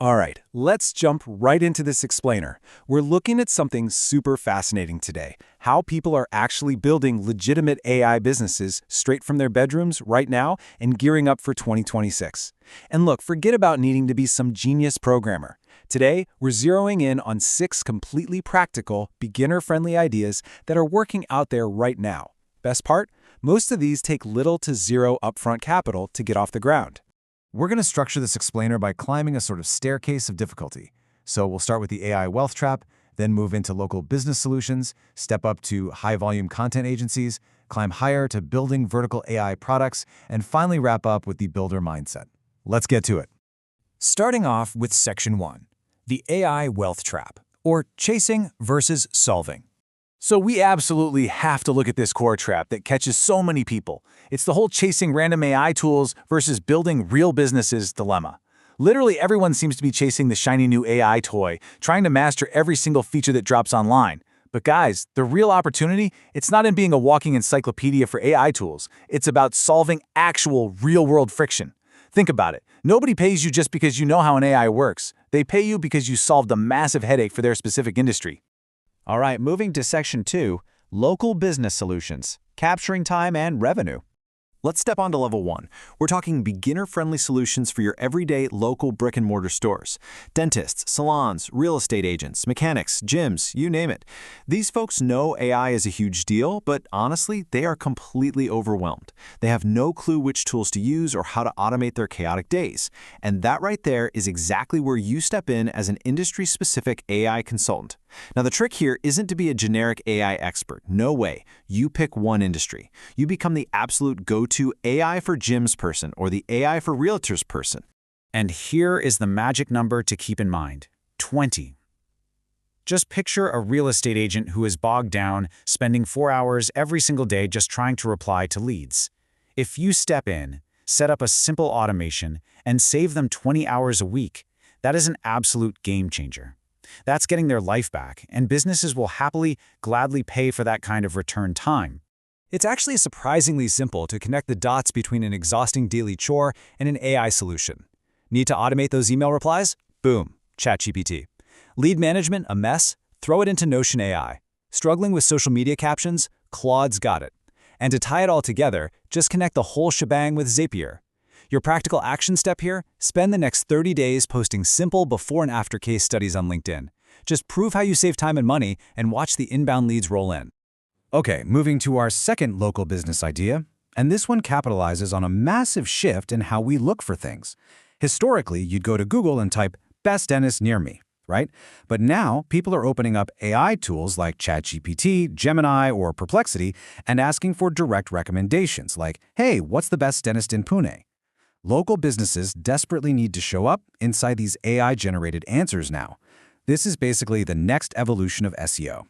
All right, let's jump right into this explainer. We're looking at something super fascinating today, how people are actually building legitimate AI businesses straight from their bedrooms right now and gearing up for 2026. And look, forget about needing to be some genius programmer. Today, we're zeroing in on 6 completely practical, beginner-friendly ideas that are working out there right now. Best part? Most of these take little to zero upfront capital to get off the ground. We're going to structure this explainer by climbing a sort of staircase of difficulty. So we'll start with the AI wealth trap, then move into local business solutions, step up to high-volume content agencies, climb higher to building vertical AI products, and finally wrap up with the builder mindset. Let's get to it. Starting off with Section 1, the AI wealth trap, or chasing versus solving. So we absolutely have to look at this core trap that catches so many people. It's the whole chasing random AI tools versus building real businesses dilemma. Literally everyone seems to be chasing the shiny new AI toy, trying to master every single feature that drops online. But guys, the real opportunity, it's not in being a walking encyclopedia for AI tools. It's about solving actual real-world friction. Think about it. Nobody pays you just because you know how an AI works. They pay you because you solved a massive headache for their specific industry. All right, moving to Section 2, local business solutions, capturing time and revenue. Let's step on to level 1. We're talking beginner-friendly solutions for your everyday local brick-and-mortar stores. Dentists, salons, real estate agents, mechanics, gyms, you name it. These folks know AI is a huge deal, but honestly, they are completely overwhelmed. They have no clue which tools to use or how to automate their chaotic days. And that right there is exactly where you step in as an industry-specific AI consultant. Now, the trick here isn't to be a generic AI expert. No way. You pick one industry. You become the absolute go-to AI for gyms person or the AI for realtors person. And here is the magic number to keep in mind, 20. Just picture a real estate agent who is bogged down, spending 4 hours every single day just trying to reply to leads. If you step in, set up a simple automation, and save them 20 hours a week, that is an absolute game changer. That's getting their life back, and businesses will happily, gladly pay for that kind of return time. It's actually surprisingly simple to connect the dots between an exhausting daily chore and an AI solution. Need to automate those email replies? Boom, Chatgpt. Lead management, a mess? Throw it into Notion AI. Struggling with social media captions? Claude's got it. And to tie it all together, just connect the whole shebang with Zapier. Your practical action step here? Spend the next 30 days posting simple before and after case studies on LinkedIn. Just prove how you save time and money and watch the inbound leads roll in. Okay, moving to our second local business idea, and this one capitalizes on a massive shift in how we look for things. Historically, you'd go to Google and type, "best dentist near me," right? But now, people are opening up AI tools like Chatgpt, Gemini, or Perplexity and asking for direct recommendations like, "Hey, what's the best dentist in Pune?" Local businesses desperately need to show up inside these AI-generated answers now. This is basically the next evolution of SEO.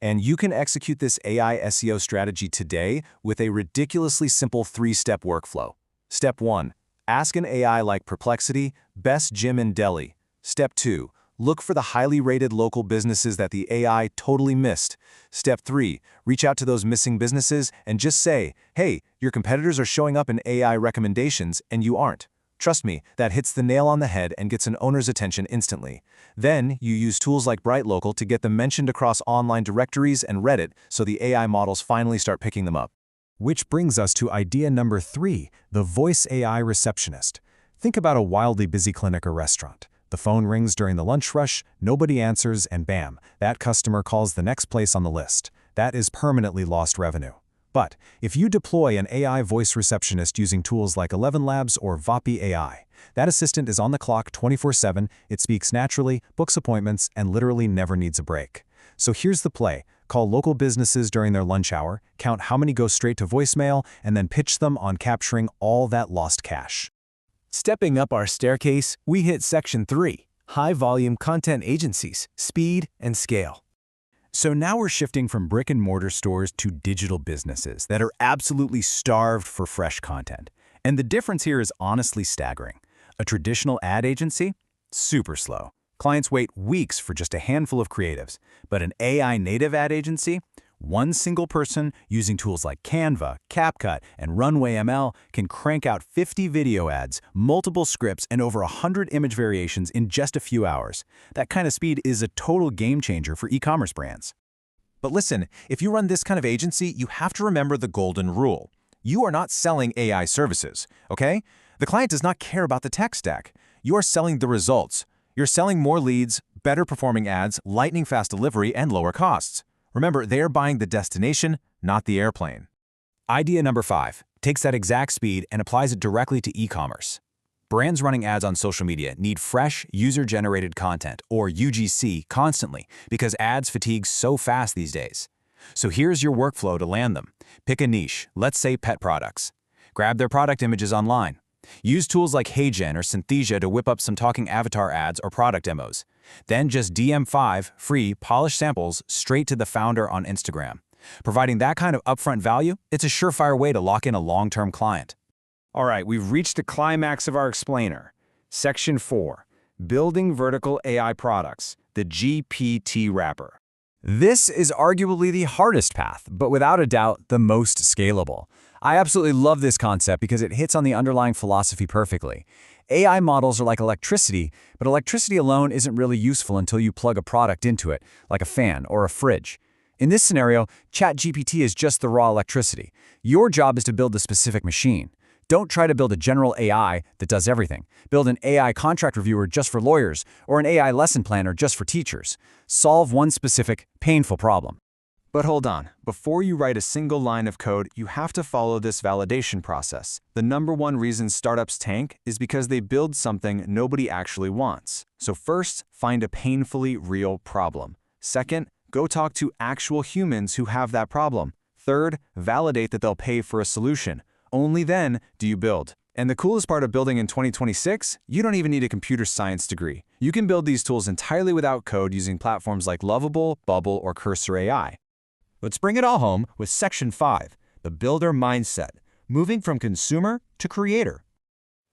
And you can execute this AI SEO strategy today with a ridiculously simple 3-step workflow. Step 1. Ask an AI like Perplexity, best gym in Delhi. Step 2. Look for the highly rated local businesses that the AI totally missed. Step 3. Reach out to those missing businesses and just say, "Hey, your competitors are showing up in AI recommendations and you aren't." Trust me, that hits the nail on the head and gets an owner's attention instantly. Then, you use tools like BrightLocal to get them mentioned across online directories and Reddit so the AI models finally start picking them up. Which brings us to idea number 3, the voice AI receptionist. Think about a wildly busy clinic or restaurant. The phone rings during the lunch rush, nobody answers, and bam, that customer calls the next place on the list. That is permanently lost revenue. But if you deploy an AI voice receptionist using tools like 11 Labs or Vapi AI, that assistant is on the clock 24/7, it speaks naturally, books appointments, and literally never needs a break. So here's the play. Call local businesses during their lunch hour, count how many go straight to voicemail, and then pitch them on capturing all that lost cash. Stepping up our staircase, we hit Section 3, high-volume content agencies, speed and scale. So now we're shifting from brick-and-mortar stores to digital businesses that are absolutely starved for fresh content. And the difference here is honestly staggering. A traditional ad agency? Super slow. Clients wait weeks for just a handful of creatives. But an AI-native ad agency? One single person using tools like Canva, CapCut, and Runway ML can crank out 50 video ads, multiple scripts, and over 100 image variations in just a few hours. That kind of speed is a total game changer for e-commerce brands. But listen, if you run this kind of agency, you have to remember the golden rule. You are not selling AI services, okay? The client does not care about the tech stack. You are selling the results. You're selling more leads, better performing ads, lightning-fast delivery, and lower costs. Remember, they are buying the destination, not the airplane. Idea number 5 takes that exact speed and applies it directly to e-commerce. Brands running ads on social media need fresh, user-generated content, or UGC, constantly because ads fatigue so fast these days. So here's your workflow to land them. Pick a niche, let's say pet products. Grab their product images online. Use tools like HeyGen or Synthesia to whip up some talking avatar ads or product demos. Then just DM 5 free, polished samples straight to the founder on Instagram. Providing that kind of upfront value, it's a surefire way to lock in a long-term client. All right, we've reached the climax of our explainer. Section 4, Building Vertical AI Products, the GPT Wrapper. This is arguably the hardest path, but without a doubt, the most scalable. I absolutely love this concept because it hits on the underlying philosophy perfectly. AI models are like electricity, but electricity alone isn't really useful until you plug a product into it, like a fan or a fridge. In this scenario, Chatgpt is just the raw electricity. Your job is to build the specific machine. Don't try to build a general AI that does everything. Build an AI contract reviewer just for lawyers, or an AI lesson planner just for teachers. Solve one specific, painful problem. But hold on, before you write a single line of code, you have to follow this validation process. The #1 reason startups tank is because they build something nobody actually wants. So first, find a painfully real problem. Second, go talk to actual humans who have that problem. Third, validate that they'll pay for a solution. Only then do you build. And the coolest part of building in 2026, you don't even need a computer science degree. You can build these tools entirely without code using platforms like Lovable, Bubble, or Cursor AI. Let's bring it all home with Section 5, the builder mindset, moving from consumer to creator.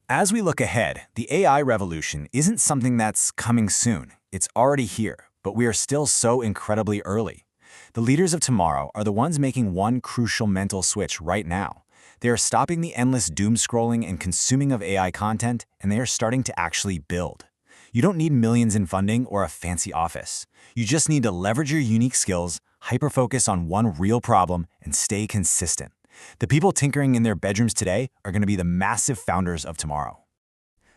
As we look ahead, the AI revolution isn't something that's coming soon. It's already here, but we are still so incredibly early. The leaders of tomorrow are the ones making one crucial mental switch right now. They are stopping the endless doom scrolling and consuming of AI content, and they are starting to actually build. You don't need millions in funding or a fancy office. You just need to leverage your unique skills, hyper-focus on one real problem, and stay consistent. The people tinkering in their bedrooms today are going to be the massive founders of tomorrow.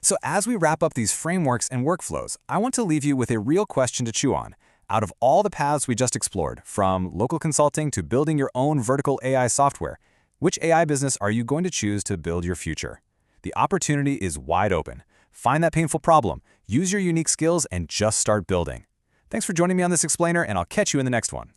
So as we wrap up these frameworks and workflows, I want to leave you with a real question to chew on. Out of all the paths we just explored, from local consulting to building your own vertical AI software, which AI business are you going to choose to build your future? The opportunity is wide open. Find that painful problem, use your unique skills, and just start building. Thanks for joining me on this explainer, and I'll catch you in the next one.